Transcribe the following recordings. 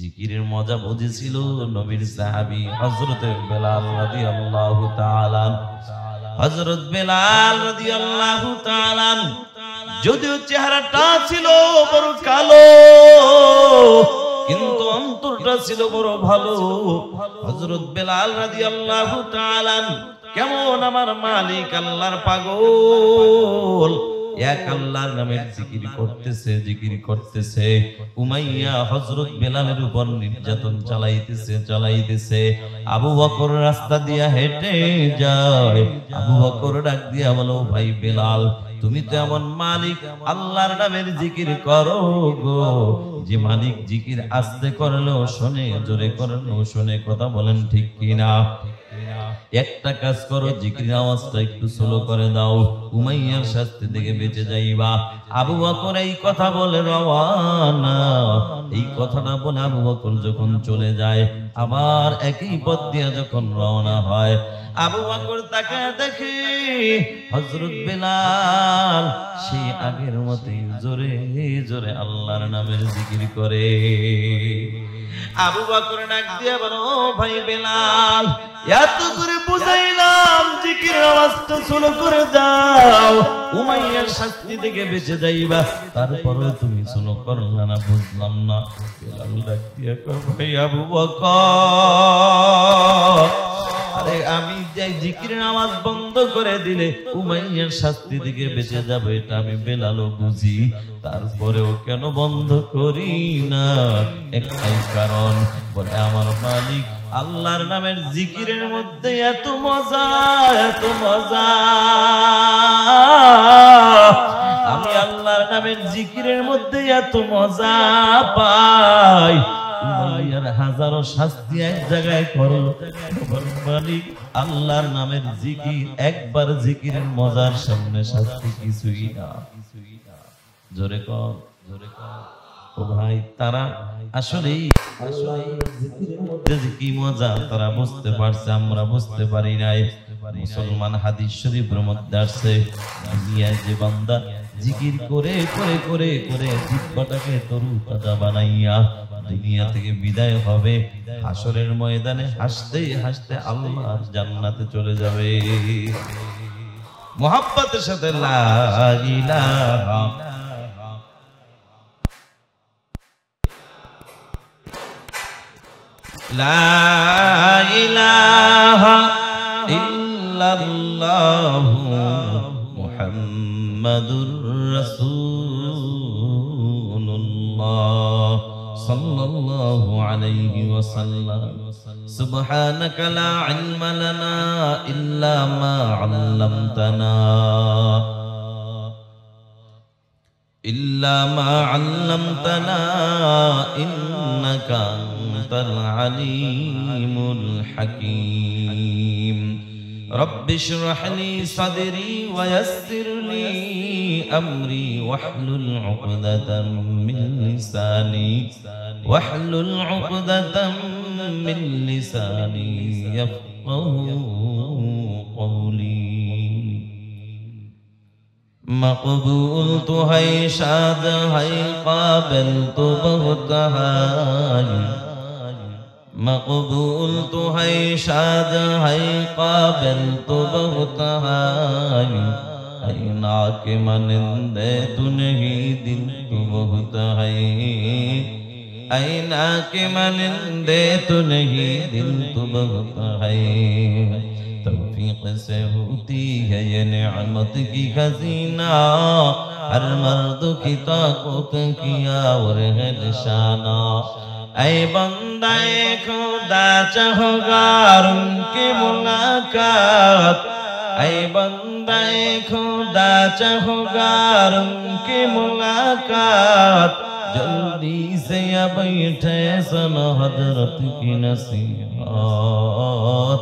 জিকিরের মজা বুঝেছিল নবীর সাহাবী হযরত বেলাল রাদিয়াল্লাহু তাআলা। হযরত বেলাল রাদিয়াল্লাহু তাআলা যদিও চেহারাটা ছিল বড় কালো, কিন্তু অন্তরটা ছিল বড় ভালো। হযরত বেলাল রাদিয়াল্লাহু তাআলা কেমন আমার মালিক আল্লাহর পাগল, এক আল্লাহর নামের জিকির করতেছে। উমাইয়া হযরত বেলালের উপর নির্যাতন চালাইতেছে। আবু বকর রাস্তা দিয়া হেঁটে যায়। আবু বকর ডাক দিয়া বলো, ভাই বেলাল, তুমি তো এমন মালিক আল্লাহর নামের জিকির করো গো, যে মালিক জিকির আস্তে করলেও শোনে, জোরে করলেও শোনে। কথা বলেন ঠিক কিনা? একটা কাজ করো, জিকির আওয়াজটা একটু স্লো করে দাও, উমাইয়ার শাস্তি থেকে বেঁচে যাইবা। আবু বকর এই কথা বলে রওয়ানা। এই কথাটা বলে আবু বকর যখন চলে যায়, আবার একই পথ দিয়ে যখন রওনা হয়, আবু বকর তাকে দেখে হযরত বেলাল সে আগের মতই জোরে জোরে আল্লাহর নামের জিকির করে। আবু বকর ডাক দিয়ে বলো, ভাই বেলাল, এত করে বুঝাইলাম জিকির আওয়াজটা স্লো করে দাও, উমাইয়ার শাস্তি থেকে বেঁচে যাইবা, তারপরে তুমি স্লো করলা না, বুঝলাম না। বেলাল ডাক দিয়ে কয়, ভাই আবু বকর, আরে আমি যে জিকিরের আওয়াজ বন্ধ করে দিলে উমাইয়ার শাস্তি থেকে বেঁচে যাবে, এটা আমি বেলালও বুঝি, তারপরেও কেন বন্ধ করি না? একটাই কারণ, বলে আমার মালিক আল্লাহর নামের জিকিরের মধ্যে এত মজা, এত মজা। আমি আল্লাহর নামের জিকিরের মধ্যে এত মজা পাই, উমাইয়ার হাজারো শাস্তি এক জায়গায় করলো, মালিক আল্লাহর নামের জিকির, একবার জিকিরের মজার সামনে শাস্তি কিছুই না। জোরে কর, জোরে কর। ও ভাই, তারা আসলে জিকিরের মধ্যে যে কি মজা তারা বুঝতে পারছে, আমরা বুঝতে পারি নাই। মুসলমান হাদিস শরীফের মধ্যে আসছে, দুনিয়ায় যে বান্দা জিকির করে করে করে করে জিহ্বাটাকে তরু তাজা বানাইয়া দুনিয়া থেকে বিদায় হবে, হাসরের ময়দানে হাসতে হাসতে আল্লাহর জান্নাতে চলে যাবে। মুহাব্বতের সাথে লা ইলাহা লা ইলাহা ইল্লাল্লাহু মুহাম্মাদুর রাসূলুল্লাহ সাল্লাল্লাহু আলাইহি ওয়াসাল্লাম। সুবহানাকা লা ইলমা লানা ইল্লা মা 'আল্লামতানা ইল্লা মা 'আল্লামতানা ইন্নাকা আনতাল আলিমুল হাকীম। رب اشرح لي صدري ويسر لي أمري واحلل عقدة من لساني يفقهوا قولي مقبول تو ہے شاد ہے قابل تو بہت ہے مقبول تو ہے شاد ہے قابل تو بہت ہے نا کے منندے تو نہیں دل تو بہت ہے نا کے منندے تو نہیں دل تو بہت ہے توفیق سے ہوتی ہے یہ نعمت کی خزینہ ہر مرد کی طاقت کیا اور ہے نشانہ اے بندہ خدا چاہو گار ان کی ملاقات اے بندہ خدا چاہو گار ان کی ملاقات جلدی سے یا بیٹھے سن حضرت کی نصیحت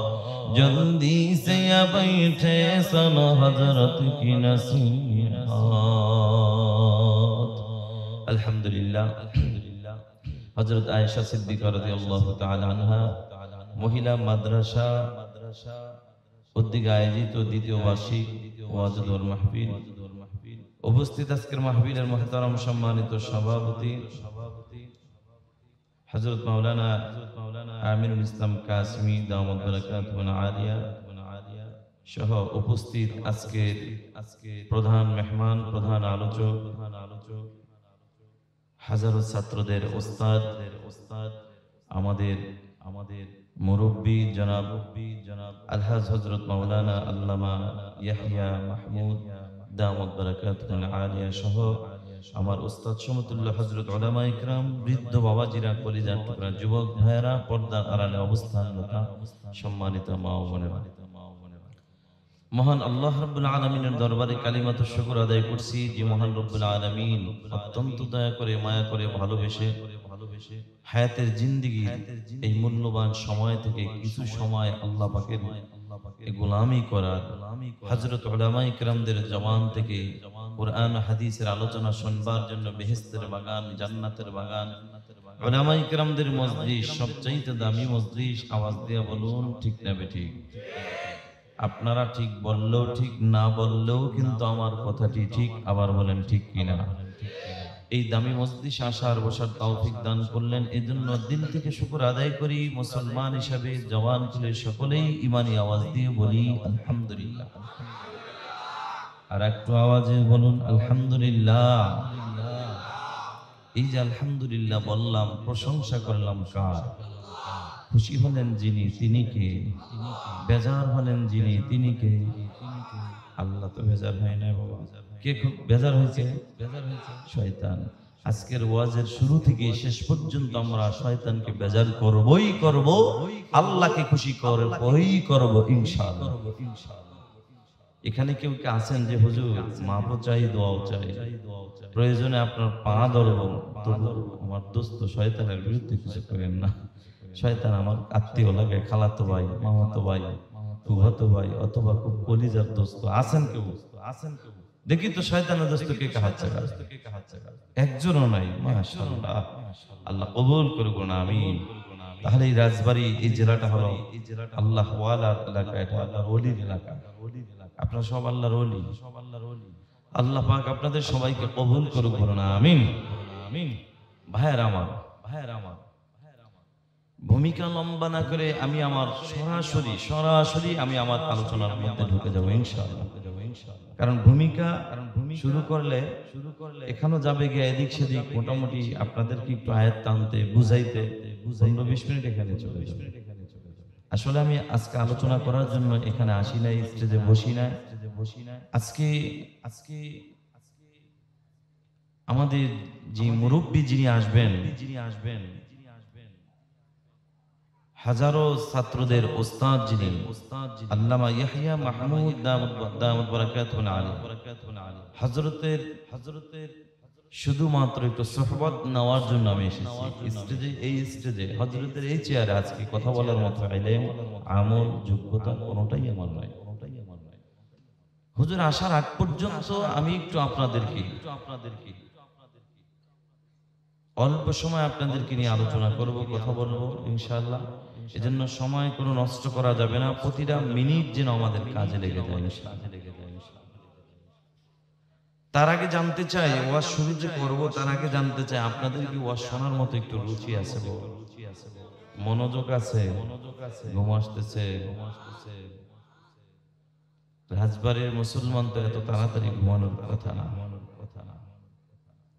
جلدی سے یا بیٹھے سن حضرت کی نصیحت الحمدللہ হযরত আয়েশা সিদ্দিকা রাদিয়াল্লাহু তাআলা আনহা মহিলা মাদ্রাসা উদ্যোগে আয়োজিত দ্বিতীয় বার্ষিক ওয়াজ ওয়াল মাহফিল উপস্থিত আজকের মাহফিলের মুহতারাম সম্মানিত সভাপতি হযরত মাওলানা আমিনুল ইসলাম কাসমি দামাত বারাকাতুহু আলিয়া সহ উপস্থিত আজকের প্রধান মেহমান, প্রধান আলোচক, হাজারো ছাত্রদের ওস্তাদ আমাদের মুরব্বী জনাব আলহাজ হযরত মাওলানা আল্লামা ইয়াহইয়া মাহমুদ দামাত বারাকাতুহু আলিয়া সহ আমার উস্তাদ সমতুল্য হযরত উলামা ইকরাম, বৃদ্ধ বাবাজিরা, কলিজার টুকরা যুবক ভাইয়েরা, পর্দার আড়ালে অবস্থানরত সম্মানিত মা ও বোনেরা, মহান আল্লাহ রাব্বুল আলামিনের দরবারে কালিমাতুশ শুকর আদায় করছি যে মহান রব্বুল আলামিন অত্যন্ত দয়া করে, মায়া করে, ভালোবেসে হায়াতের জিন্দেগি এই মূল্যবান সময় থেকে কিছু সময় আল্লাহ পাকের গোলামি করার, হযরত উলামা ইকরামদের জবান থেকে কুরআন হাদিসের আলোচনা শুনবার জন্য বেহেশতের বাগান, জান্নাতের বাগান, উলামা ইকরামদের মজলিস, সবচাইতে দামি মজলিস। আওয়াজ দিয়ে বলুন ঠিক না বেঠিক? আপনারা ঠিক বললেও ঠিক, না বললেও কিন্তু আমার কথাটি ঠিক। আবার বলেন ঠিক কিনা? এই দামি মজলিসে আসার বসার তৌফিক দান করলেন, এজন্য দিল থেকে শুকর আদায় করি। মুসলমান হিসাবে জওয়ান খুলে সকলেই ইমানি আওয়াজ দিয়ে বলি আলহামদুলিল্লাহ। আর একটু আওয়াজে বলুন আলহামদুলিল্লাহ। এই যে আলহামদুলিল্লাহ বললাম, প্রশংসা করলাম কার? খুশি হলেন যিনি, তিনি কে? বেজার হলেন যিনি, তিনি কে? আল্লাহ তো বেজার হয় না বাবা। কে খুব বেজার হয়েছে? শয়তান। আজকের ওয়াজের শুরু থেকে শেষ পর্যন্ত আমরা শয়তানকে বেজার করবই করব, আল্লাহকে খুশি করবই করব ইনশাআল্লাহ। এখানে কেউ কে আছেন যে হুজুর মাফও চাই, দোয়াও চাই, প্রয়োজনে আপনার পা ধরবো, তবু আমার দোস্ত শয়তানের বিরুদ্ধে কিছু করেন না। শয়তান আমার আত্মীয় লাগে, খালাতো ভাই, মামাতো ভাই, ফুফাতো ভাই, অথবা খুব কলিজার দোস্ত আছেন কেউ? দেখি তো শয়তানের দোস্ত কে কাহাচ্ছে? একজনও নাই। মাশাআল্লাহ, আল্লাহ কবুল করুক না। আমিন। তাহলে এই রাজবাড়ী, এই জেলাটা হলো আল্লাহ ওয়ালার এলাকা, এটা আল্লাহর ওলির এলাকা। আপনারা সব আল্লাহর ওলি। আল্লাহ পাক আপনাদের সবাইকে কবুল করুক, বলুন আমিন। ভাইয়েরা আমার, ভূমিকা লম্বা না করে আমি আমার সরাসরি আমি আমার আলোচনার মধ্যে ঢুকে যাবো ইনশাআল্লাহ। কারণ ভূমিকা শুরু করলে এখানেও যাবে গিয়ে এদিক সেদিক, মোটামুটি আপনাদেরকে একটু আয়াত টানতে বুঝাইতে 15-20 মিনিট এখানে চলে যাবে। আসলে আমি আজকে আলোচনা করার জন্য এখানে আসি নাই, স্টেজে বসি নাই। আজকে আমাদের যে মুরব্বী যিনি আসবেন, হাজারো ছাত্রদের ওস্তাদ যিনি, আল্লামা ইয়াহইয়া মাহমুদ দামাত বারাকাতুহু আলাইহি, হযরতের শুধুমাত্র একটু সুহবত নেওয়ার জন্য আমি এসেছি। এই স্টেজে হযরতের এই চেয়ারে আজকে কথা বলার মতো ইলম, আমল, যোগ্যতা কোনোটাই আমার নয়। হুজুর আসার আগ পর্যন্ত আমি একটু আপনাদেরকে অল্প সময় আপনাদেরকে নিয়ে আলোচনা করব, কথা বলবো ইনশাআল্লাহ। এজন্য সময় কোনো নষ্ট করা যাবে না, প্রতিটা মিনিট যেন আমাদের কাজে লেগে যায় ইনশাআল্লাহ। তার আগে জানতে চাই, ওয়াজ শুরু যে করবো তার আগে জানতে চাই আপনাদের কি ওয়াজ শোনার মতো একটু রুচি আছে, মনোযোগ আছে? ঘুম আসতেছে? রাজবাড়ির মুসলমান তো এত তাড়াতাড়ি ঘুমানোর কথা না।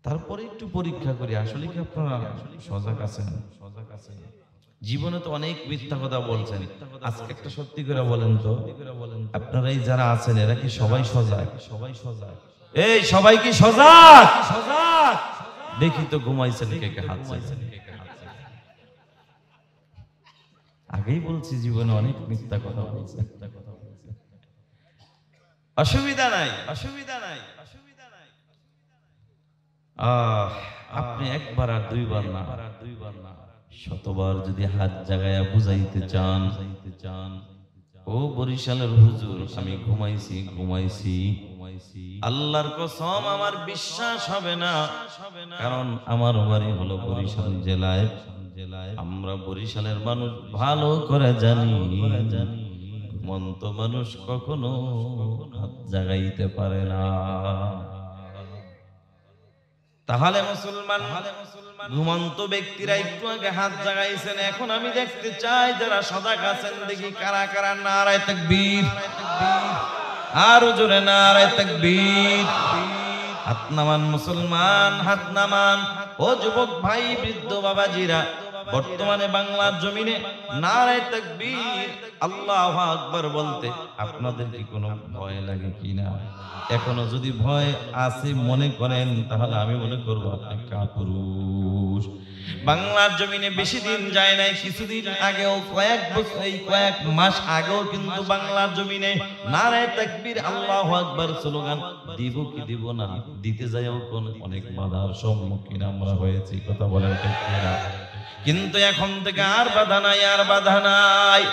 তারপরে একটু পরীক্ষা করি, আসলে কি আপনারা সজাগ আছেন? জীবনে তো অনেক মিথ্যা কথা বলছেন, আজকে একটা সত্যি করে বলেন তো, আপনারা এই যারা আছেন এরা কি সবাই সজাগ? এই সবাই কি সজাগ? দেখি তো ঘুমাইছেন কে কে, হাত চাইছেন। আগেই বলছি জীবনে অনেক মিথ্যা কথা বলছেন। অসুবিধা নাই। আপনি একবার আর দুইবার না, শতবার যদি হাত জাগায়া বুঝাইতে চান, ও বরিশালের হুজুর আমি ঘুমাইছি, আল্লাহর কসম আমার বিশ্বাস হবে না। কারণ আমার বাড়ি হলো বরিশাল জেলায়। আমরা বরিশালের মানুষ ভালো করে জানি, ঘুমন্ত মানুষ কখনো হাত জাগাইতে পারে না। তাহলে মুসলমান ঘুমন্ত ব্যক্তিরা একটু আগে হাত জাগাইছেন, এখন আমি দেখতে চাই যারা সজাগ আছেন দেখি কারা কারা নারায়ে তাকবীর, আরো জোরে নারায়ে তাকবীর। হাত নামান মুসলমান, হাত নামান। ও যুবক ভাই, বৃদ্ধ বাবাজিরা, বর্তমানে বাংলার জমিনে নারায়ে তাকবীর, আল্লাহু আকবার বলতে আপনাদের কি কোনো ভয় লাগে কিনা? এখনো যদি ভয় আছে মনে করেন, তাহলে আমি মনে করবো আপনি কাপুরুষ। বাংলার জমিনে বেশি দিন যায় নাই, কিছুদিন আগেও কয়েক বছর, এই কয়েক মাস আগেও কিন্তু বাংলার জমিনে নারায়ে তাকবীর আল্লাহু আকবার স্লোগান দিব কি দিব না দিতে যাইও কোন অনেক বাধার সম্মুখীন আমরা হয়েছি। কথা বলেন ঠিক কিনা? কিন্তু এখন থেকে আর বাধা নাই, আর বাধা নাই।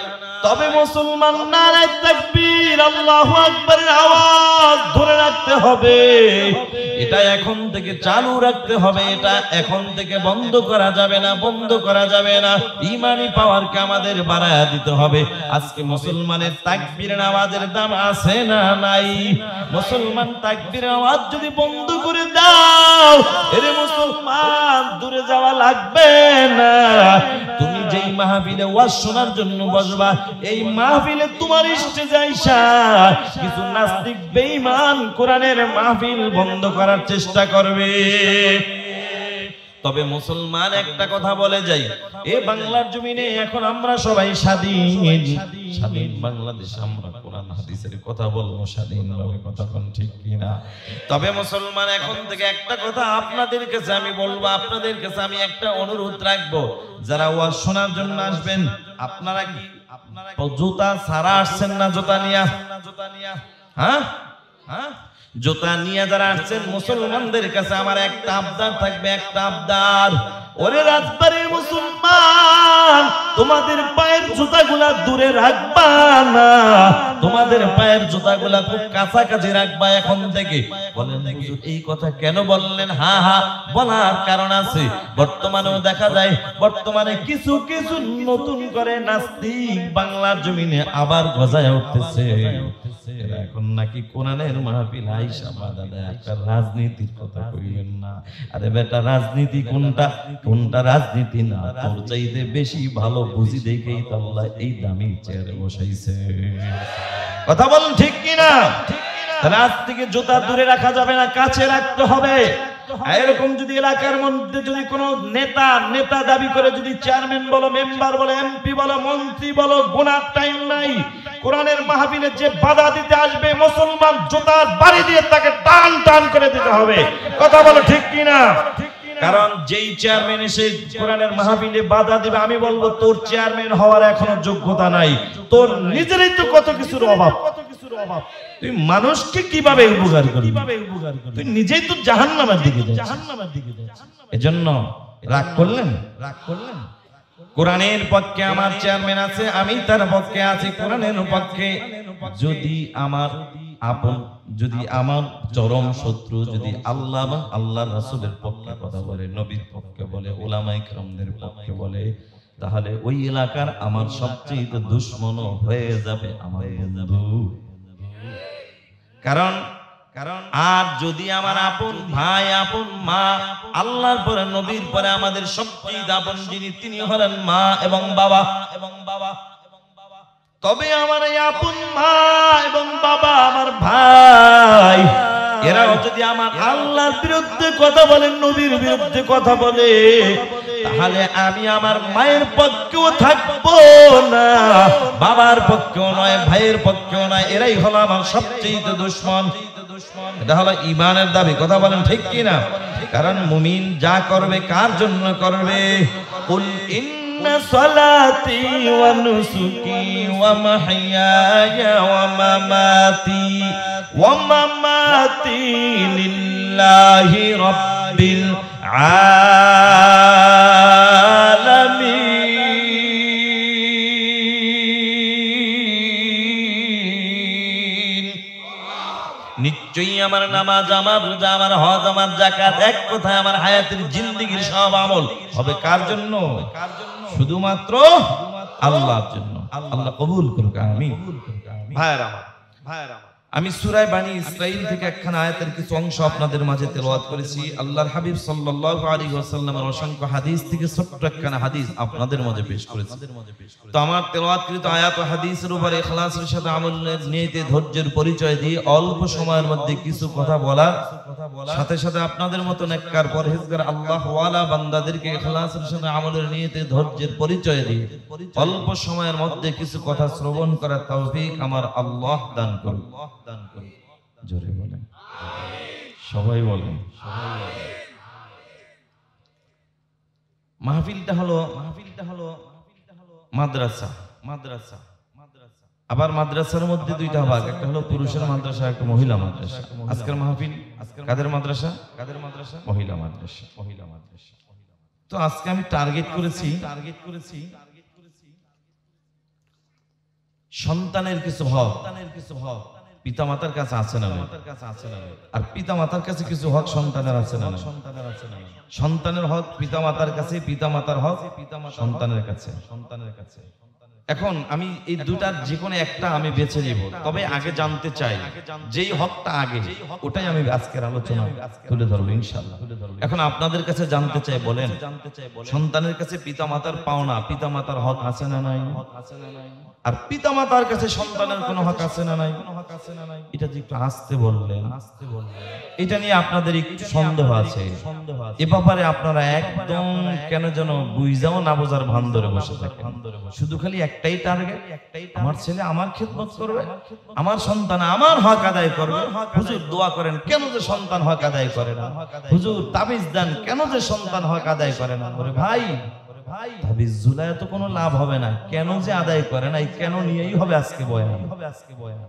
তবে মুসলমান নারায়ে তাকবীর আল্লাহু আকবারের আওয়াজ ধরে রাখতে হবে, এটা এখন থেকে চালু রাখতে হবে, এটা এখন থেকে বন্ধ করা যাবে না, বন্ধ করা যাবে না। ঈমানি পাওয়ারকে আমাদের বাড়ায়া দিতে হবে। আজকে মুসলমানের তাকবীরের আওয়াজের দাম আছে না নাই? মুসলমান তাকবীরের আওয়াজ যদি বন্ধ করে দাও, এরে মুসলমান দূরে যাওয়া লাগবে না। তুমি যেই মাহফিলে ওয়াজ শোনার জন্য বসবা, এই মাহফিলে তোমার স্টেজে আইসা কিছু নাস্তিক বেঈমান কোরআনের মাহফিল বন্ধ করার চেষ্টা করবে। তবে মুসলমান একটা কথা বলে যাই, এ বাংলার জমিনে এখন আমরা সবাই স্বাধীন, স্বাধীন বাংলাদেশ, আমরা কোরআন হাদিসের কথা বলবো স্বাধীনভাবে। কথা কোন ঠিক কিনা? তবে মুসলমান এখন থেকে একটা কথা আপনাদের কাছে আমি বলবো, আপনাদের কাছে আমি একটা অনুরোধ রাখবো, যারা ওয়াজ শোনার জন্য আসবেন, আপনারা কি জুতা ছাড়া আসছেন না জুতা নিয়া? হ্যাঁ হ্যাঁ, জুতা নিয়ে যারা আসছেন, মুসলমানদের কাছে আমার একটা আবদার থাকবে, একটা আবদার। ওরে রাজবাড়ির মুসলমান, তোমাদের পায়ের জুতাগুলা দূরে রাখবা না, তোমাদের পায়ের জুতাগুলা খুব কাছাকাছি রাখবা এখন থেকে। বলেন হুজুর এই কথা কেন বললেন? হ্যাঁ হ্যাঁ, বলার কারণ আছে। বর্তমানেও দেখা যায়, বর্তমানে কিছু কিছু নতুন করে নাস্তিক বাংলার জমিনে আবার গজায় উঠতেছে। এখন নাকি কোরআনের মাহফিল আইসা বাধা দেয়। একটা রাজনীতির কথা কইবেন না। আরে বেটা, রাজনীতি কোনটা? কোনটা রাজনীতি না, তোর চাইতে বেশি ভালো বুঝি দেখেই তো আল্লাহ এই দামি চেয়ারে বসাইছে। কথা বলুন ঠিক কিনা? রাজ থেকে জুতা দূরে রাখা যাবে না, কাছে রাখতে হবে। এরকম যদি এলাকার মধ্যে যদি কোনো নেতা দাবি করে, যদি চেয়ারম্যান বলো, মেম্বার বলো, এমপি বলো, মন্ত্রী বলো, গোনার টাইম নাই। কোরআনের মাহফিলে যে বাধা দিতে আসবে, মুসলমান জুতার বাড়ি দিয়ে তাকে টান টান করে দিতে হবে। কথা বলো ঠিক কিনা? কারণ যেই চেয়ারম্যান এসে কোরআনের মাহফিলে বাধা দিবে, আমি বলবো তোর চেয়ারম্যান হওয়ার এখনো যোগ্যতা নাই, তোর নিজেরই তো কত কিছুর অভাব। তুই মানুষকে কিভাবে উপকার করবি? তুই নিজেই তো জাহান্নামের দিকে যাচ্ছিস। এজন্য রাগ করলেন? কোরআনের পক্ষে আমার চেয়ারম্যান আছে, আমি তার পক্ষে আছি কোরআনের পক্ষে। যদি আমার আপন, যদি আমার চরম শত্রু যদি আল্লাহ বা আল্লাহর রাসূলের পক্ষে কথা বলে, নবীর পক্ষে বলে, উলামায়ে কেরামদের পক্ষে বলে, তাহলে ওই এলাকার আমার সবচেয়ে দুশমন হয়ে যাবে আমার বন্ধু। কারণ আর যদি আমার আপন ভাই, আপন মা, আল্লাহর পরে নবীর পরে আমাদের সবচেয়ে আপন যিনি, তিনি হলেন মা এবং বাবা। তবে আমার এই আপন মা এবং বাবা, আমার ভাই, এরাও যদি আমার আল্লাহর বিরুদ্ধে কথা বলে, নবীর বিরুদ্ধে কথা বলে, তাহলে আমি আমার মায়ের পক্ষেও থাকবো না, বাবার পক্ষেও নয়, ভাইয়ের পক্ষেও নয়। এরাই হলো আমার সবচেয়ে দুশমন। এটা হলো ঈমানের দাবি। কথা বলেন ঠিক কিনা? কারণ মুমিন যা করবে কার জন্য করবে? কুল ইন্না সালাতি ওয়া নুসুকি ওয়া মাহইয়ায়া ওয়া মামাতি লিল্লাহি রাব্বিল আলামিন। নিশ্চয়ই আমার নামাজ, আমার রোজা, আমার হজ, আমার যাকাত, এক কথায় আমার হায়াতের জিন্দেগীর সব আমল হবে কার জন্য? শুধুমাত্র আল্লাহর জন্য। আল্লাহ কবুল করুক, আমিন। ভাইরা আমার, আমি সূরা বানী ইসরাঈল থেকে একখানা আয়াতের কিছু অংশ আপনাদের মাঝে তেলাওয়াত করেছি। আল্লাহর হাবিব সাল্লাল্লাহু আলাইহি ওয়াসাল্লামের অসংখ্য হাদিস থেকে ছোট্ট একখানা হাদিস আপনাদের মাঝে পেশ করেছি। তো আমার তেলাওয়াতকৃত আয়াত ও হাদিসের উপর ইখলাসের সাথে আমলের নিয়তে ধৈর্যের পরিচয় দিয়ে অল্প সময়ের মধ্যে কিছু কথা বলার সাথে সাথে আপনাদের মতো নেককার পরহেজগার আল্লাহ ওয়ালা বান্দাদেরকে ইখলাসের সাথে আমলের নিয়তে ধৈর্যের পরিচয় দিয়ে অল্প সময়ের মধ্যে কিছু কথা শ্রবণ করার তৌফিক আমার আল্লাহ দান করুন। জোরে বলেন, সবাই বলেন। মাহফিলটা হলো মাদ্রাসা। আবার মাদ্রাসার মধ্যে দুইটা ভাগ, একটা হলো পুরুষের মাদ্রাসা, একটা মহিলা মাদ্রাসা। আজকের মাহফিল কাদের মাদ্রাসা? মহিলা মাদ্রাসা। তো আজকে আমি টার্গেট করেছি সন্তানের কিছু হক পিতামাতার কাছে আছে না, আর পিতামাতার কাছে কিছু হক সন্তানের আছে না। সন্তানের হক পিতামাতার কাছে, পিতামাতার হক সন্তানের কাছে। এখন আমি এই দুটার যে কোনো একটা আমি বেছে নিব, তবে আগে জানতে চাই যেই হকটা আগে, ওটাই আমি আজকের আলোচনা তুলে ধরবো ইনশাআল্লাহ। এখন আপনাদের কাছে জানতে চাই, বলেন সন্তানের কাছে পিতামাতার পাওনা, পিতামাতার হক আছে না নাই? আর পিতামাতার কাছে সন্তানের কোনো হক আছে না নাই? এটা যে একটু আস্তে বললেন, এটা নিয়ে আপনাদের একটু সন্দেহ আছে। এ ব্যাপারে আপনারা একদম কেন যেন বুঝাও না বোঝার ভান ধরে বসে থাকেন। শুধু খালি একটাই টার্গেট, আমার ছেলে আমার খেদমত করবে, আমার সন্তান আমার হক আদায় করবে। হুজুর দোয়া করেন কেন যে সন্তান হক আদায় করে না? হুজুর তাবিজ দেন কেন যে সন্তান হক আদায় করে না? ওরে ভাই, তাবিজ ঝুলায় তো কোনো লাভ হবে না, কেন যে আদায় করে না, কেন নিয়েই হবে আজকে বয়ান।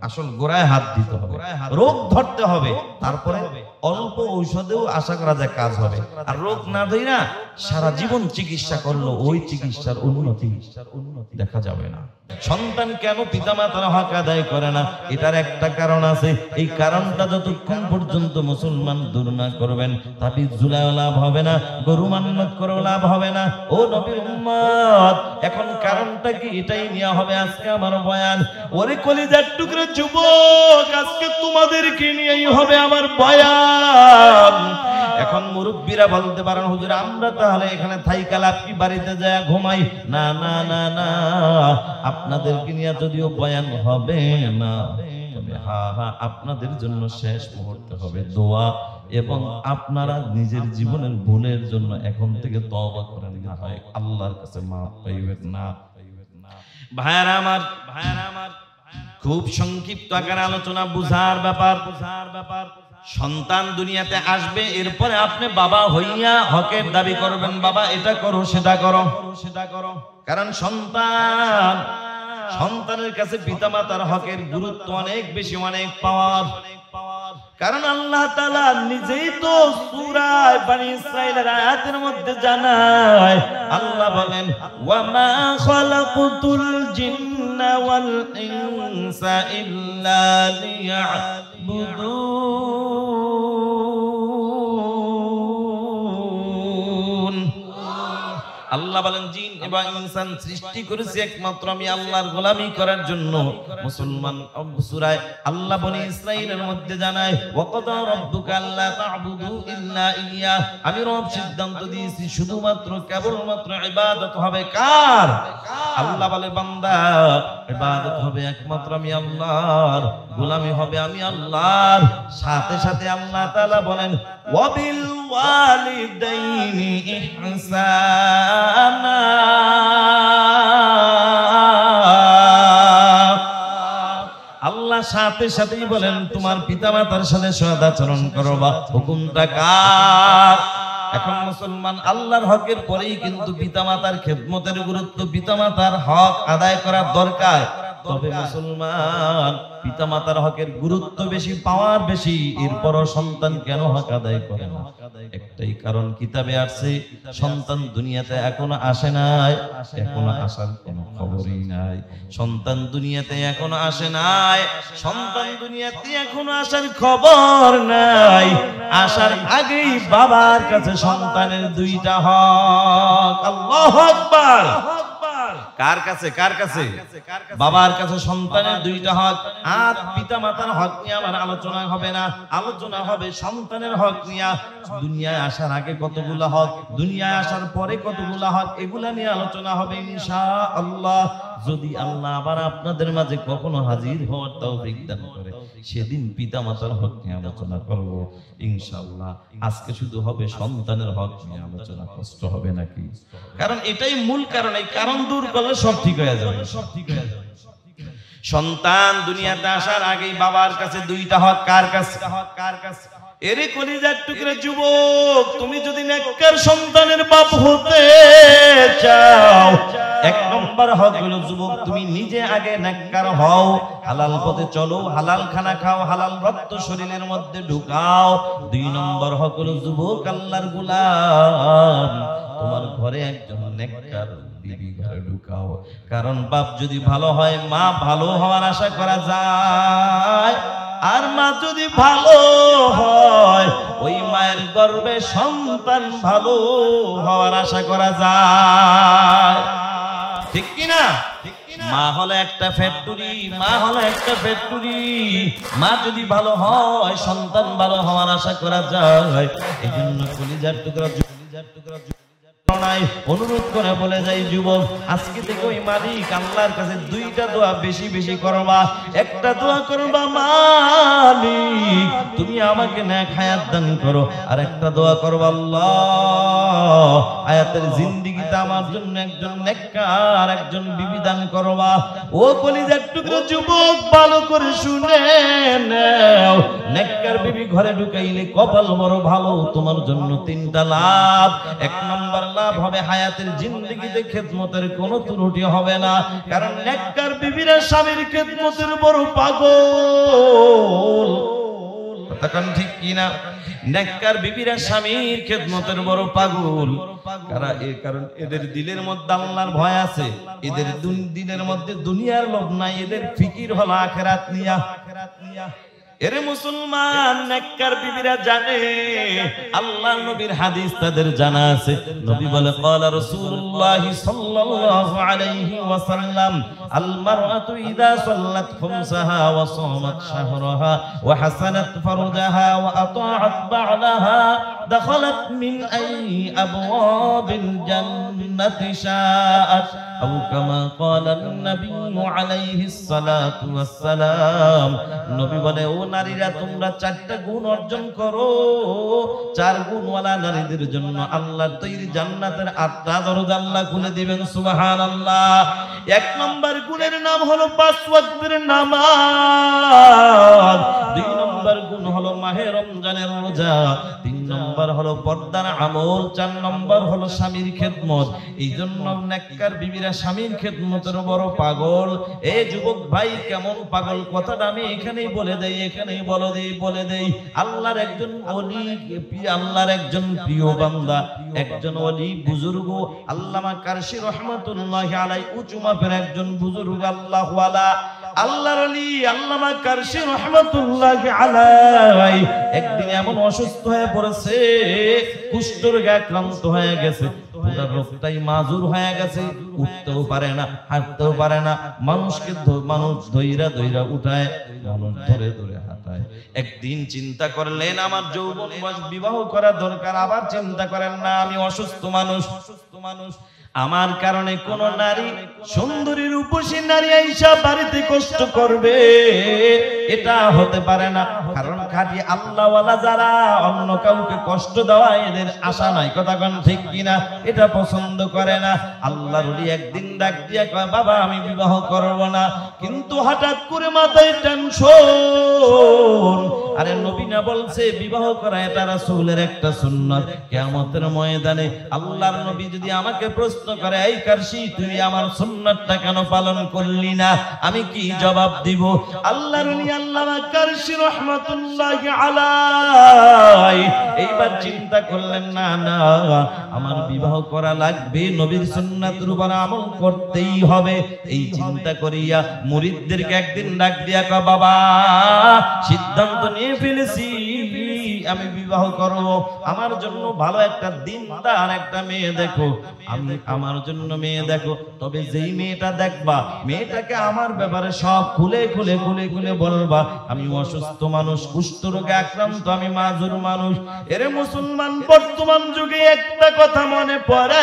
আসল গোড়ায় হাত দিতে হবে, রোগ ধরতে হবে, তারপরে অল্প ঔষধেও আশা করা যায় কাজ হবে। আর রোগ না ধরে না সারা জীবন চিকিৎসা করলো, ওই চিকিৎসার উন্নতি দেখা যাবে না। সন্তান কেন পিতামাতার হক আদায় করে না, এটার একটা কারণ আছে। এই কারণটা যতক্ষণ পর্যন্ত মুসলমান দূর না করবেন, তাবিজ ঝুলায় লাভ হবে না, গরু মান্নত করেও লাভ হবে না। ও নবীর উম্মত, এখন কারণটা কি, এটাই নেওয়া হবে আজকে আমার বয়ান। ওরে কলিজার টুকরা যুবক, আজকে তোমাদেরকে নিয়েই হবে আমার বয়ান। এখন মুরব্বীরা বলতে পারেন, হুজুর আমরা তাহলে এখানে থাইকা লাভ কি, বাড়িতে যায় ঘুমাই? না না না না, আপনাদেরকে নিয়ে যদিও বয়ান হবে না, তবে আপনাদের জন্য শেষ মুহূর্তে হবে দোয়া, এবং আপনারা নিজের জীবনের ভুলের জন্য এখন থেকে তওবা করেন, না হয় আল্লাহর কাছে মাফ পাইবেন না। ভাইয়ারা আমার, খুব সংক্ষিপ্ত আকারে আলোচনা, বুঝার ব্যাপার। সন্তান দুনিয়াতে আসবে, এরপরে আপনি বাবা হইয়া হকের দাবি করবেন, বাবা এটা করো সেটা করো। কারণ সন্তানের কাছে পিতামাতার হকের গুরুত্ব অনেক বেশি, অনেক পাওয়ার। কারণ আল্লাহ তাআলা নিজেই তো সূরা বনী ইসরাঈলের আয়াতের মধ্যে জানায়, আল্লাহ বলেন ওয়া মা খালাকুতুল জিন্না ওয়াল ইনসা ইল্লা লিয়াবুদুন। আল্লাহ বলেন জিন এবং ইনসান সৃষ্টি করেছি একমাত্র আমি আল্লাহর গোলামি করার জন্য। মুসলমান সূরা আল্লাহ বনী ইসরাঈলের মধ্যে জানায় ওয়া কাদা রাব্বুকা আল্লা তা'বুদু ইল্লা ইয়্যা, আমি রব সিদ্ধান্ত দিয়েছি শুধুমাত্র কেবলমাত্র ইবাদত হবে কার? আল্লাহ বলে বান্দা ইবাদত হবে একমাত্র আমি আল্লাহর, গোলামি হবে আমি আল্লাহর। সাথে সাথে আল্লাহ তাআলা বলেন ওয়া বিল ওয়ালিদাইনি ইহসানা, আল্লাহ সাথে সাথেই বলেন তোমার পিতামাতার সাথে সদাচরণ করো। বা হুকুমটা কার? এখন মুসলমান আল্লাহর হকের পরেই কিন্তু পিতামাতার খেদমতের গুরুত্ব, পিতামাতার হক আদায় করার দরকার। তবে মুসলমান পিতামাতার হকের গুরুত্ব বেশি, পাওয়ার বেশি, এরপরও সন্তান কেন হক আদায় করে না? একটাই কারণ, কিতাবে আসছে সন্তান দুনিয়াতে এখনো আসে নাই, এখনো আসার কোনো খবরই নাই। সন্তান দুনিয়াতে এখনো আসে নাই, সন্তান দুনিয়াতে এখনো আসার খবর নাই। আসার আগেই বাবার কাছে সন্তানের দুইটা হক। আল্লাহু আকবার। কার কাছে? কার কাছে? বাবার কাছে সন্তানের দুইটা হক, আর পিতা মাতার হক নিয়ে আমার আলোচনা হবে না, আলোচনা হবে সন্তানের হক নিয়ে। দুনিয়ায় আসার আগে কতগুলো হক, দুনিয়ায় আসার পরে কতগুলো হক, এগুলা নিয়ে আলোচনা হবে ইনশাআল্লাহ। যদি আল্লাহ আবার আপনাদের মাঝে কখনো হাজির হওয়ার তৌফিক দান করে, সেদিন পিতা মাতার হক নিয়ে আলোচনা করব ইনশাআল্লাহ। আজকে শুধু হবে সন্তানের হক নিয়ে আলোচনা। কষ্ট হবে নাকি? কারণ এটাই মূল কারণ, এই কারণ দূর করলে সব ঠিক হয়ে যাবে। সন্তান দুনিয়াতে আসার আগেই বাবার কাছে দুইটা হক। কার কাছে? কার কাছে? এরে কলিজার টুকরা যুবক, তুমি যদি নেককার সন্তানের বাপ হতে চাও, এক নম্বর হক হলো যুবক তুমি নিজে আগে নেককার হও, হালাল পথে চলো, হালাল খানা খাও, হালাল রক্ত শরীরের মধ্যে ঢুকাও। দুই নম্বর হক হলো যুবক আল্লাহর গোলাম, তোমার ঘরে একজন নেককার বিবি ঘরে ঢুকাও। কারণ বাপ যদি ভালো হয়, মা ভালো হওয়ার আশা করা যায়। আর মা যদি ভালো হয়, ওই মায়ের গর্ভে সন্তান ভালো হওয়ার আশা করা যায়। ঠিক কিনা? মা হলো একটা ফ্যাক্টরি, মা হলো একটা ফ্যাক্টরি। মা যদি ভালো হয়, সন্তান ভালো হওয়ার আশা করা যায়। এই জন্য কলিজার টুকরা অনুরোধ করে বলে যাই যুবক, আজকে থেকে ওই মালিক আল্লাহর কাছে দুইটা দোয়া বেশি বেশি করবা। একটা দোয়া করবা, মালিক তুমি আমাকে নেক হায়াত দান করো। আর একটা দোয়া করবা, আল্লাহ হায়াতের জিন্দেগিতে আমার জন্য একজন নেককার একজন বিবি দান করবা। ও কলিজার টুকরো যুবক, ভালো করে শুনে নাও, নেককার বিবি ঘরে ঢুকাইলে কপাল বড় ভালো। তোমার জন্য তিনটা লাভ। এক নম্বর লাভ হবে হায়াতের জিন্দেগিতে খেদমতের কোনো ত্রুটি হবে না। কারণ নেককার বিবিরা স্বামীর খেদমতের বড় পাগল। তখন ঠিক কিনা? নেককার বিবিরা স্বামীর খেদমতের বড় পাগল। কারণ এদের দিলের মধ্যে আল্লাহর ভয় আছে, এদের দিলের মধ্যে দুনিয়ার লোভ নাই, এদের ফিকির হলো আখিরাত নিয়া। এরে মুসলমান, নেককার বিবিরা জানে, আল্লাহর নবীর হাদিস তাদের জানা আছে। নবী বলে, ক্বালা রাসূলুল্লাহ সাল্লাল্লাহু আলাইহি ওয়াসাল্লাম, আল মারআতু ইযা সাল্লাত খামসাহা ওয়া সামাত শাহরাহা ওয়া হাসানাত ফারজাহা ওয়া আতাআত বা'লাহা দাখালাত মিন আই আবওয়াবিল জান্নাতি শাআত আও কামা ক্বালা নবী আলাইহিস সালাতু ওয়াস সালাম। নবী বলে, ও নারীরা, তোমরা চারটা গুণ অর্জন করো। চার গুণওয়ালা নারীদের জন্য আল্লাহর তৈরি জান্নাতের আটটা দরজা আল্লাহ খুলে দিবেন। সুবহানাল্লাহ। এক নম্বর গুণের নাম হলো 5 ওয়াক্তের নামাজ। দুই নম্বর গুণ হলো মাহে রমজানের রোজা। তিন নম্বর হলো পর্দার আমল। চার নম্বর হলো স্বামীর খেদমত। এই জন্য নেককার বিবিরা স্বামীর খেদমতের বড় পাগল। এই যুবক ভাই, কেমন পাগল কথাটা আমি এখানেই বলে দেই, এখানেই বলে দেই। আল্লাহর একজন ওলি, আল্লাহর একজন প্রিয় বান্দা, একজন ওলি বুজুর্গ আল্লামা কারশি রহমাতুল্লাহি আলাইহি, উঁচু মাপের একজন বুজুর্গ আল্লাহ ওয়ালা, আল্লাহর ওলি আল্লামা কারশি রহমাতুল্লাহি আলাইহি একদিন এমন অসুস্থ হয়ে পড়েছে, কুষ্ঠরোগে আক্রান্ত হয়ে গেছে। পুরো রোগটাই মাজুর হয়ে গেছে, উঠতেও পারে না, হাঁটতেও পারে না। মানুষ ধইরা উঠায়, মানুষ ধরে ধরে হাঁটায়। একদিন চিন্তা করলেন, আমার যৌবন বয়স, বিবাহ করা দরকার। আবার চিন্তা করেন, না আমি অসুস্থ মানুষ, আমার কারণে কোন নারী, সুন্দরী রূপসী নারী আইসা বাড়িতে কষ্ট করবে, এটা হতে পারে না। কারণ খাঁটি আল্লাহওয়ালা যারা, অন্য কাউকে কষ্ট দেওয়া এদের আশা নাই। কথা কোন ঠিক কিনা? এটা পছন্দ করে না। আল্লাহর ওলি একদিন ডাক দিয়া কয়, বাবা আমি বিবাহ করব না। কিন্তু হঠাৎ করে মাথায় টেনশন। আরে নবী না বলছে বিবাহ করা এটা রাসূলের একটা সুন্নাত। কিয়ামতের ময়দানে আল্লাহর নবী যদি আমাকে প্রশ্ন করে, এই কারশি তুই আমার সুন্নাতটা কেন পালন করলি না, আমি কি জবাব দিব? আল্লাহর ওলি আল্লামা কারশি রাহমাতুল্লাহি আলাইহি এইবার চিন্তা করলেন, না না, আমার বিবাহ করা লাগবে, নবীর সুন্নাতের উপর আমল করতেই হবে। এই চিন্তা করিয়া মুরিদদেরকে একদিন ডাক দিয়া কয়, বাবা সিদ্ধান্ত নিয়ে ফেলেছি, আমি বিবাহ করব, আমার জন্য ভালো একটা দিনদার একটা মেয়ে দেখো, আমি আমার জন্য মেয়ে দেখো। তবে যেই মেয়েটা দেখবা, মেয়েটাকে আমার ব্যাপারে সব খুলে খুলে খুলে খুলে বলবা। আমি অসুস্থ মানুষ, কুষ্ঠরোগে আক্রান্ত, আমি মাজুর মানুষ। এরে মুসলমান, বর্তমান যুগে একটা কথা মনে পড়ে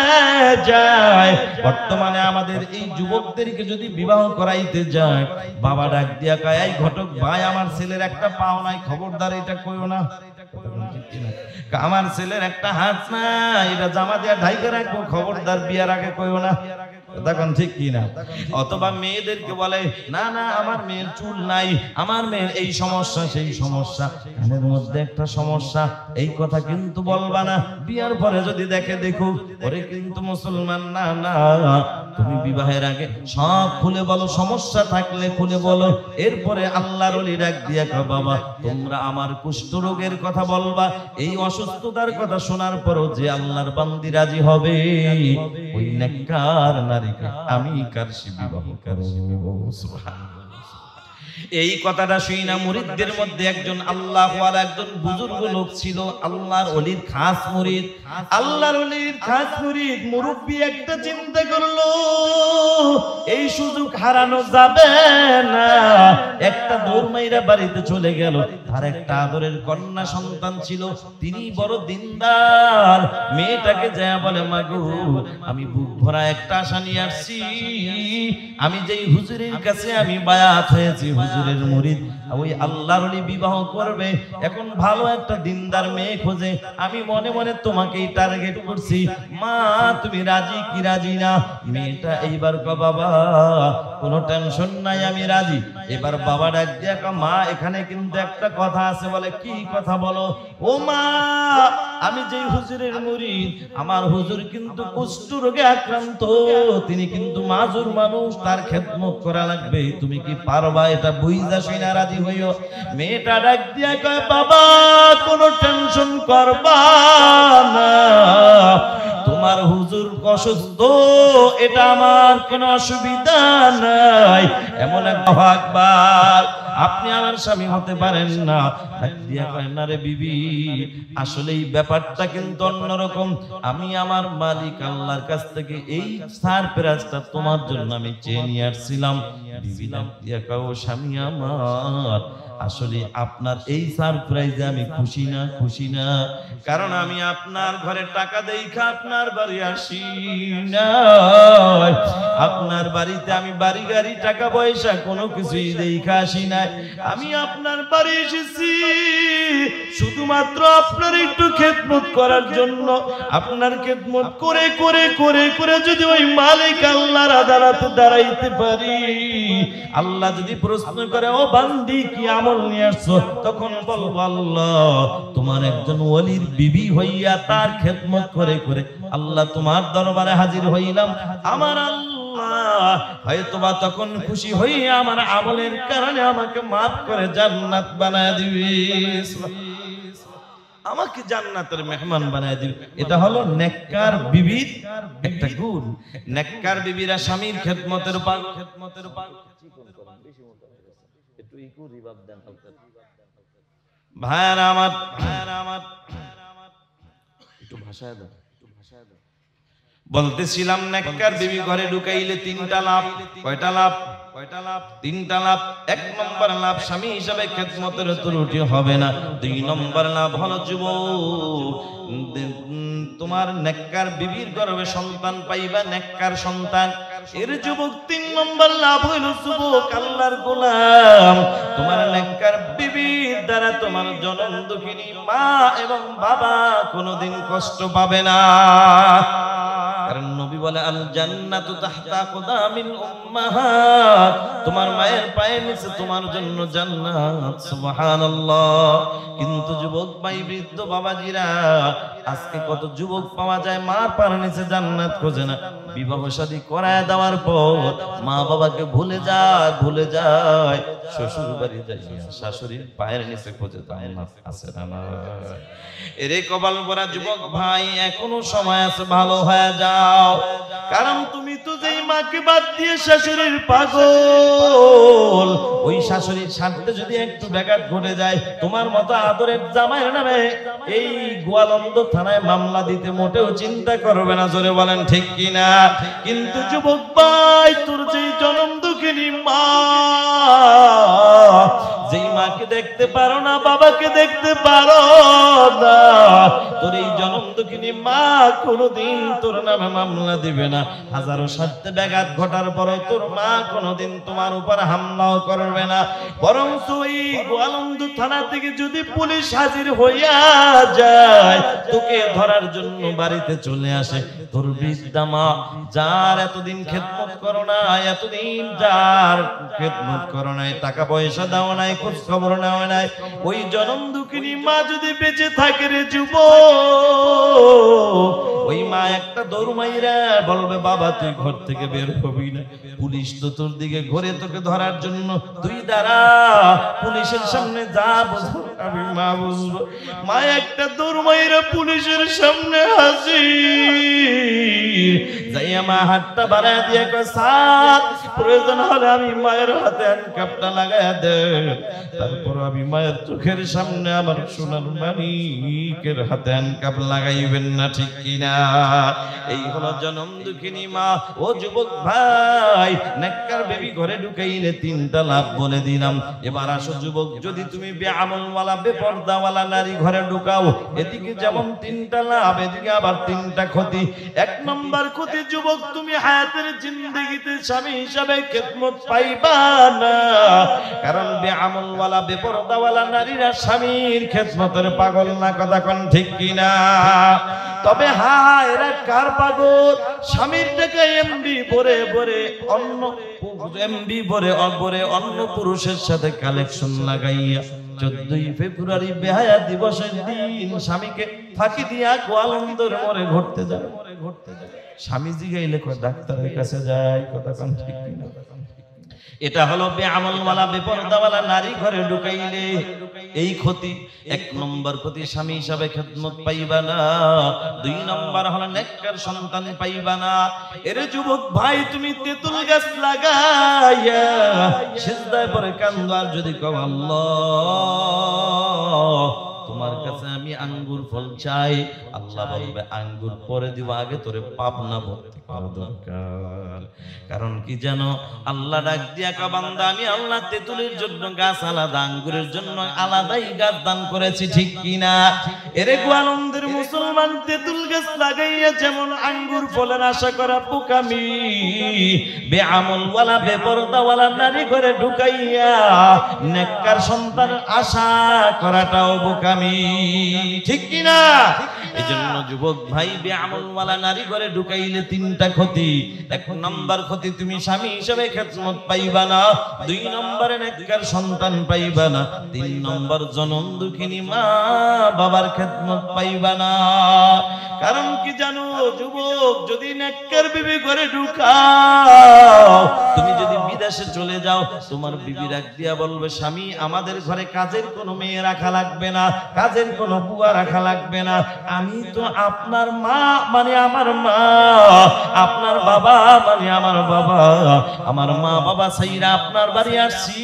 যায়, বর্তমানে আমাদের এই যুবকদেরকে যদি বিবাহ করাইতে যায়, বাবা ডাক দিয়া কয়, এই ঘটক ভাই, আমার ছেলের একটা পাও নাই, খবরদার এটা কইও না। আমার ছেলের একটা হাত নাই, এটা জামা দিয়া ঢাইকে রাখবো, খবরদার বিয়ার আগে কইও না। তখন ঠিক কি না? অথবা মেয়েদেরকে বলে, না না আমার মেয়ের চুল নাই, আমার মেয়ের এই সমস্যা সেই সমস্যা, কানের মধ্যে একটা সমস্যা, এই কথা কিন্তু বলবা না। বিয়ার পরে যদি দেখে, দেখো ওরে কিন্তু মুসলমান না, না তুমি বিবাহের আগে সব খুলে বলো, সমস্যা থাকলে খুলে বলো। এরপরে আল্লাহর ওলি ডাক দিয়া কয়, বাবা তোমরা আমার কুষ্ঠ রোগের কথা বলবা, এই অসুস্থতার কথা শোনার পরও যে আল্লাহর বান্দি রাজি হবে, ওই নেককার নারীকে আমি কারশি বিবাহ করব। সুবহানাল্লাহ। এই কথাটা শুই না মুরিদদের মধ্যে একজন আল্লাহ ওয়ালা একজন বুজুর্গ লোক ছিল, আল্লাহর ওলির খাস মুরিদ, আল্লাহর ওলির খাস মুরিদ মুরব্বি একটা চিন্তা করলো, এই সুযোগ হারানো যাবে না। একটা দৌড় মাইরা বাড়িতে চলে গেল, তার একটা আদরের কন্যা সন্তান ছিল, তিনি বড় দিনদার। মেয়েটাকে যায় বলে, মাগো আমি বুক ভরা একটা আশা নিয়ে আসছি, আমি যেই হুজুরের কাছে আমি বায়াত হয়েছি, হুজুরের মুরিদ, ওই আল্লাহর ওলি বিবাহ করবে, এখন ভালো একটা দিনদার মেয়ে খোঁজে, আমি মনে মনে তোমাকেই টার্গেট করছি, মা তুমি রাজি কি রাজি না? মেয়েটা এইবার কয়, বাবা কোনো টেনশন নাই, আমি রাজি। এবার বাবা ডাক দিয়া কয়, মা এখানে কিন্তু একটা কথা আছে। বলে, কি কথা বলো? ও মা, আমি যেই হুজুরের মুরিদ, আমার হুজুর কিন্তু কুষ্ঠ রোগে আক্রান্ত, তিনি কিন্তু মাজুর মানুষ, তার খেদমত করা লাগবে, তুমি কি পারবা? এটা বুঝা শুনা রাজি হইও। মেয়েটা ডাক দিয়া কয়, বাবা কোনো টেনশন করবা না, তোমার হুজুর অসুস্থ, এটা আমার কোনো অসুবিধা নাই। এমন একবার আপনি আমার স্বামী হতে পারেন না। দিয়া কয়, না রে বিবি, আসলে এই ব্যাপারটা কিন্তু অন্যরকম, আমি আমার মালিক আল্লাহর কাছ থেকে এই সারপ্রাইজটা তোমার জন্য আমি চেয়ে নিয়ে আসছিলাম। বিবি ডাক দিয়া কয়, ও স্বামী আমার, আসলে আপনার এই সারপ্রাইজে আমি খুশি না, খুশি না, কারণ আমি আপনার ঘরে টাকা দেইখা আপনার বাড়ি আসি না, আপনার বাড়িতে আমি বাড়ি গাড়ি টাকা পয়সা কোনো কিছুই দেইখা আসি না। আমি আপনার বাড়ি এসেছি শুধুমাত্র আপনার একটু খেদমত করার জন্য। আপনার খেদমত করে করে করে করে যদি ওই মালিক আল্লাহর আদালতে দাঁড়াইতে পারি, আল্লাহ যদি প্রশ্ন করে, ও বান্দি কি আমল নিয়ে আসছো, তখন বলবো, আল্লাহ তোমার একজন ওলির বিবি হইয়া তার খেদমত করে করে আল্লাহ তোমার দরবারে হাজির হইলাম। আমার আল্লাহ হয়তোবা তখন খুশি হইয়া আমার আমলের কারণে আমাকে মাফ করে জান্নাত বানায় দিবে, আমাকে জান্নাতের মেহমান বানায় দিবে। এটা হলো নেককার বিবির একটা গুণ। নেককার বিবিরা স্বামীর খেদমতের পাগল, খেদমতের পাগল। একটু ইকো রিভাব দেন ভাইরা আমার, ভাইরা আমার, একটু ভাষায় দাও, একটু ভাষায় দাও। বলতেছিলাম নেককার বিবি ঘরে ঢুকাইলে তিনটা লাভ। কয়টা লাভ? কয়টা লাভ? তিনটা লাভ। এক নম্বর লাভ, স্বামী হিসাবে খেদমতের ত্রুটি হবে না। দুই নম্বর লাভ হলো যুবক, তোমার নেককার বিবির গর্ভে সন্তান পাইবা, নেককার সন্তান। এর যুবক তিন নম্বর লাভ হইল যুবক আল্লাহর গোলাম, তোমার নেককার বিবির দ্বারা তোমার জনম দুঃখিনী মা এবং বাবা কোনোদিন কষ্ট পাবে না। কারণ নবী বলে, আল জান্নাতু তাহতা আকদামিল উম্মাহাত, তোমার মায়ের পায়ের নিচে তোমার জন্য জান্নাত। সুবহানাল্লাহ। কিন্তু যুবক ভাই, বৃদ্ধ বাবাজিরা, আজকে কত যুবক পাওয়া যায় মার পায়ের নিচে জান্নাত খোঁজে না। বিবাহ শাদী করায় দেওয়ার পর মা বাবাকে ভুলে যায়, ভুলে যায়, শ্বশুর বাড়ি যায়, শাশুড়ির পায়ের নিচে খোঁজে জান্নাত আছে না। এরে কপাল পরা যুবক ভাই, এখনো সময় আছে, ভালো হয়ে যাও। কারণ তুমি তো যেই মাকে বাদ দিয়ে শাশুড়ির পাগল, ওই শাশুড়ির স্বার্থে যদি একটু ব্যাঘাত ঘটে যায়, তোমার মতো আদরের জামাইয়ের নামে এই গোয়ালন্দ থানায় মামলা দিতে মোটেও চিন্তা করবে না। জোরে বলেন ঠিক কিনা? কিন্তু যুবক ভাই, তোর যেই জনম দুঃখিনী মা, যেই মাকে দেখতে পারো না, বাবাকে দেখতে পারো না, তোর এই জনম দুঃখিনী মা কোনোদিন তোর নামে মামলা দিবে না। হাজারো স্বার্থে ব্যাঘাত ঘটার পরও তোর মা কোনোদিন তোমার উপর হামলাও করবে না। বরং ওই গোয়ালন্দ থানা থেকে যদি পুলিশ হাজির হইয়া যায়, তোকে ধরার জন্য বাড়িতে চলে আসে, তোর বৃদ্ধা মা, যার এতদিন খেদমত করো না, এতদিন যার খেদমত করো নাই, টাকা পয়সা দাও নাই, খোঁজ খবর নেওয়া নাই, ওই জনম দুঃখিনী মা যদি বেঁচে থাকে রে যুবক, ওই মা একটা দৌড় মাইরা বলবে, বাবা তুই ঘর থেকে বের হবি না, পুলিশ তো তোর দিকে ঘুরে তোকে ধরার জন্য, তুই দাঁড়া, পুলিশের সামনে যা বুঝবো আমি মা বুঝবো। মা একটা দৌড় মাইরা পুলিশের সামনে হাজির, যাইয়া মা হাতটা বাড়ায় দিয়ে কয়, স্যার প্রয়োজন হলে আমি মায়ের হাতে হ্যান্ডকাপটা লাগাইয়া দেন, তারপর আমি মায়ের চোখের সামনে আমার সোনার মানিকের হাতে হ্যান্ডকাপ লাগাইবেন না, ঠিক কিনা? এই হলো জনম দুঃখিনী মা। ও যুবক ভাই, নেককার বেবি ঘরে ঢুকাইলে তিনটা লাভ বলে দিলাম। এবার আসো যুবক, যদি তুমি বেআমলওয়ালা বেপরদাওয়ালা নারী ঘরে ঢুকাও, এদিকে যেমন তিনটা লাভ, এদিকে আবার তিনটা ক্ষতি। এক নম্বর ক্ষতি যুবক, তুমি হায়াতের জিন্দেগিতে স্বামী হিসাবে খেদমত পাইবা না, কারণ বেআমলওয়ালা বেপরদাওয়ালা নারীরা স্বামীর খেদমতের পাগল না, কথা কোন ঠিক কিনা? তবে হ্যাঁ, এরা কার পাগল? স্বামীর টাকা এমবি ভরে ভরে অন্য অন্য পুরুষের সাথে কালেকশন লাগাইয়া 14ই ফেব্রুয়ারি বেহায়া দিবসের দিন স্বামীকে ফাঁকি দিয়া গোয়ালন্দর মোড়ে ঘুরতে যায়। স্বামী জিগাইলে ডাক্তারের কাছে যায়, কথা কোন ঠিক কিনা? এটা হলো বেআমলওয়ালা বেপরদাওয়ালা নারী ঘরে ঢুকাইলে এই ক্ষতি। এক নম্বর ক্ষতি, স্বামী হিসাবে খেদমত পাইবা না। 2 নম্বর হলো নেককার সন্তান পাইবা না। এরে যুবক ভাই, তুমি তেঁতুল গাছ লাগাইয়া সিজদায় পড়ে কান্দো, আর যদি কও আল্লাহ তোমার কাছে আমি আঙ্গুর ফল চাই, আল্লাহ বলবে আঙ্গুর পরে দিব, আগে তোরে পাবনা ভর্তি করা দরকার। কারণ কি জানো, আল্লাহ ডাক দিয়া কা বান্দা, আমি আল্লাহ তেঁতুলের জন্য গাছ আলাদা, আঙ্গুরের জন্য আলাদাই গাছ দান করেছি, ঠিক কিনা? এরে গোয়ালন্দের মুসলমান, তেঁতুল গাছ লাগাইয়া যেমন আঙ্গুর ফলের আশা করা বোকামি, বেআমলওয়ালা বেপরদাওয়ালা নারী ঘরে ঢুকাইয়া নেককার সন্তান আশা করাটাও বোকামি, ঠিক কিনা? এজন্য যুবক ভাই, বেআমলওয়ালা নারী ঘরে ঢুকাইলে তিনটা ক্ষতি। 1 নম্বর ক্ষতি, তুমি স্বামী হিসেবে খেদমত পাইবা না। 2 নম্বরে নেককার সন্তান পাইবা না। 3 নম্বর জনম দুঃখিনী মা বাবার খেদমত পাইবা না। কারণ কি জানো যুবক, যদি নেককার বিবি ঘরে ঢুকাও, তুমি যদি বিদেশে চলে যাও, তোমার বিবি রাখ দিয়া বলবে, স্বামী আমাদের ঘরে কাজের কোনো মেয়ে রাখা লাগবে না, কাজের কোনো বুয়া রাখা লাগবে না, আমি তো আপনার মা মানে আমার মা, আপনার বাবা মানে আমার বাবা, আমার মা বাবা ছাইরা আপনার বাড়ি আসছি,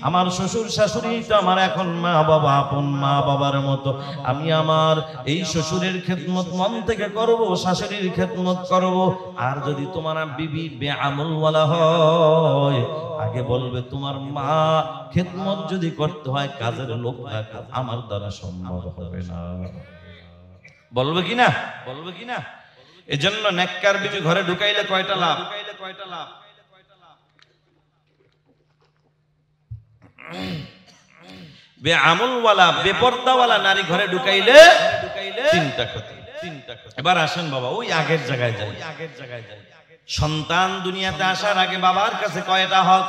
আমার শ্বশুর শাশুড়ি তো আমার এখন মা বাবা, আপন মা বাবার মতো। আমি আমার এই শ্বশুরের খেদমত মন থেকে করব, শাশুড়ির খেদমত করব। আর যদি তোমার বিবি বেআমলওয়ালা হয়, আগে বলবে তোমার মা খেদমত যদি করতে হয় কাজের লোক রাখা আমার দ্বারা সম্ভব হবে না, বলবে কিনা? বলবে কিনা? এজন্য নেককার বিবি ঘরে ঢুকাইলে কয়টা লাভ? বেআমলওয়ালা বেপরদাওয়ালা নারী ঘরে ঢুকাইলে তিনটা ক্ষতি। এবার আসেন বাবা, ওই আগের জায়গায় যাই। সন্তান দুনিয়াতে আসার আগে বাবার কাছে কয়টা হক?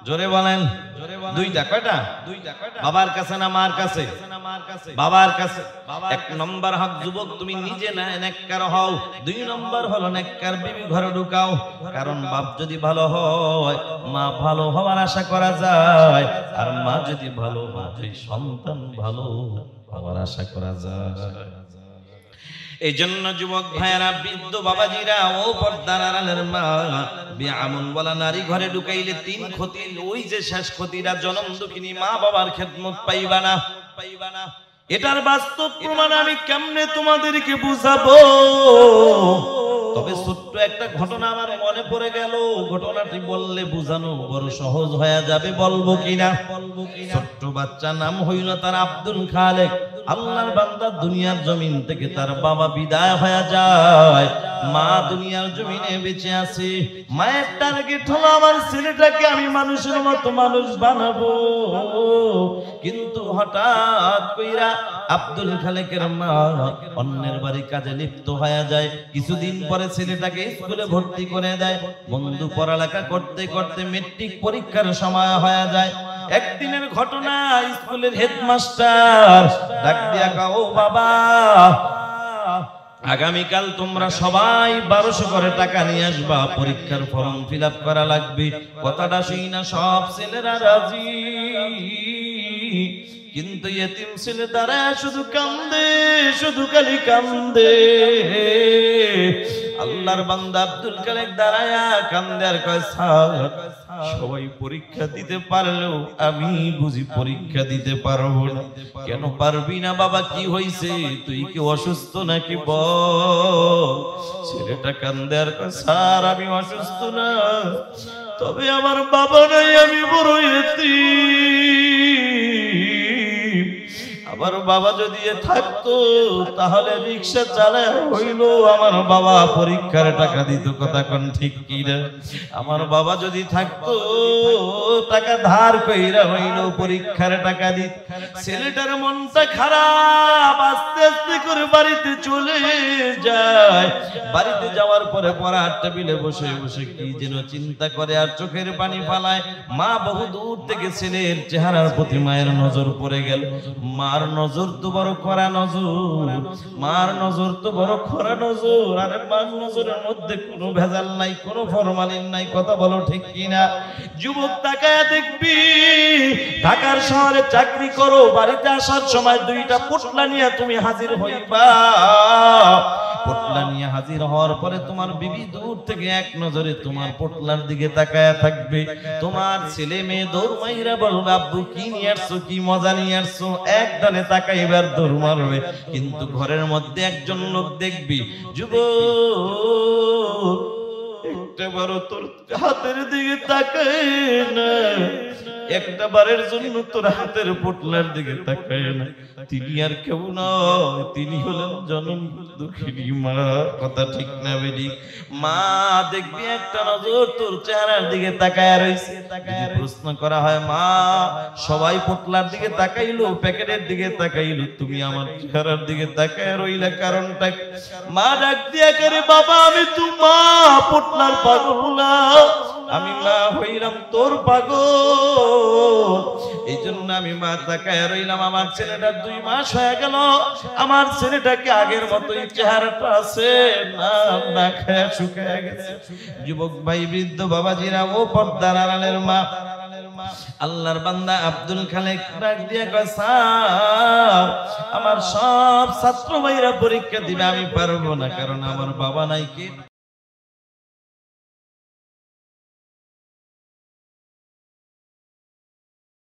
জোরে বলেন। 2টা। কয়টা? বাবার কাছে না মার কাছে? বাবার কাছে। 1 নম্বর হক যুবক, তুমি নিজে নেককার হও। 2 নম্বর হলো নেককার বিবি ঘরে ঢুকাও। কারণ বাপ যদি ভালো হয়, মা ভালো হওয়ার আশা করা যায়, আর মা যদি ভালো হয়, সন্তান ভালো হওয়ার আশা করা যায়। এই জন্য যুবক ভাইয়েরা, বৃদ্ধ বাবাজিরা, ও পর্দার আড়ালের মা, বিআমল ওয়ালা নারী ঘরে ঢুকাইলে তিন ক্ষতি। ওই যে শেষ ক্ষতিটা, জনম দুঃখিনী মা বাবার খেদমত পাইবা না। এটার বাস্তব প্রমাণ আমি কেমনে তোমাদেরকে বুঝাবো? তবে ছোট্ট একটা ঘটনা আমার মনে পড়ে গেল। ঘটনাটি বললে বুঝানো বড় সহজ হয়ে যাবে, বলবো কিনা? ছোট্ট বাচ্চা, নাম হইল তার আব্দুল খালেক। আল্লাহর বান্দা, দুনিয়ার জমিন থেকে তার বাবা বিদায় হয়ে যায়, মা দুনিয়ার জমিনে বেঁচে আছে। মায়ের টার্গেট হলো আমার ছেলেটাকে আমি মানুষের মতো মানুষ বানাবো। কিন্তু হঠাৎ কইরা আব্দুল খালেকের মা অন্যের বাড়ি কাজে লিপ্ত হয়ে যায়। কিছুদিন পরে ছেলেটাকে স্কুলে ভর্তি করে দেয়। বন্ধু পড়ালেখা করতে করতে মেট্রিক পরীক্ষার সময় হয়ে যায়। একদিনের ঘটনা, স্কুলের হেডমাস্টার ডাক দিয়া কও, বাবা আগামীকাল তোমরা সবাই 1200 করে টাকা নিয়ে আসবা, পরীক্ষার ফর্ম ফিল আপ করা লাগবে। কথাটা শুই না সব ছেলেরা রাজি, কিন্তু এতিম ছেলে তারা শুধু কান্দে, শুধু খালি কান্দে। আল্লাহর বান্দা আব্দুল খালেক দাঁড়ায়া কান্দে আর কয়, স্যার সবাই পরীক্ষা দিতে পারলেও আমি বুঝি পরীক্ষা দিতে পারবো না। কেন পারবি না বাবা? কি হয়েছে? তুই কি অসুস্থ নাকি বল? ছেলেটা কান্দে আর কয়, স্যার আমি অসুস্থ না, তবে আমার বাবা নাই, আমি বড় এতিম। আমার বাবা যদি থাকতো তাহলে রিক্সা চালায় হইলো আমার বাবা পরীক্ষার টাকা দিত। কথা কোন ঠিক কি না? আমার বাবা যদি থাকতো টাকা ধার কইরা হইলো পরীক্ষার টাকা দিত। ছেলেটার মনটা খারাপ, আস্তে আস্তে করে বাড়িতে চলে যায়। বাড়িতে যাওয়ার পরে পড়ার টেবিলে বসে বসে কি যেন চিন্তা করে আর চোখের পানি ফালায়। মা বহু দূর থেকে ছেলের চেহারার প্রতি মায়ের নজর পড়ে গেল। মার নজর তো বড় কড়া নজর, মার নজর তো বড় কড়া নজর। আরে মার নজরের মধ্যে কোনো ভেজাল নাই, কোনো ফরমালিন নাই। কথা বলো ঠিক কিনা? যুবক তাকায় দেখবি, ঢাকার শহরে চাকরি করো, বাড়িতে আসার সময় 2টা পোটলা নিয়ে তুমি হাজির হইবা। পোটলা নিয়ে হাজির হওয়ার পরে তোমার বিবি দূর থেকে এক নজরে তোমার পোটলার দিকে তাকায় থাকবে। তোমার ছেলে মেয়ে দৌড় মাইরা বলবে, আব্বু কি নিয়ে আসছো, কি মজা নিয়ে আসছো। এক ডানে তাকাইবার দৌড় মারবে। কিন্তু ঘরের মধ্যে একজন লোক দেখবি, যুবক একটা বারো তোর হাতের দিকে তাকায় না, একটা বারের জন্য তোর হাতের পোটলার দিকে তাকায় না। তিনি আর কেউ নয়, তিনি হলেন জনম দুঃখিনী মা। কথা ঠিক না বেরি? মা দেখবি একটা নজর তোর চেহারার দিকে তাকায় রইছে। যদি প্রশ্ন করা হয়, মা সবাই পোটলার দিকে তাকাইলো, প্যাকেটের দিকে তাকাইলো, তুমি আমার চেহারার দিকে তাকায় রইলা, কারণটা? মা ডাক দিয়া করে, বাবা আমি তো মা পোটলার পাগল না, আমি মা হইলাম তোর পাগল। এই জন্য আমি মা তাকায় রইলাম। আমার ছেলেটা 2 মাস হয়ে গেল, আমার ছেলেটাকে আগের মতোই চেহারাটা আছে না, না খায় শুকায় গেছে। যুবক ভাই, বৃদ্ধ বাবাজিরা, ও পর্দার আড়ালের মা, আল্লাহর বান্দা আব্দুল খালেক ডাক দিয়া কয়, স্যার আমার সব ছাত্র ভাইরা পরীক্ষা দিবে, আমি পারবো না, কারণ আমার বাবা নাই। কি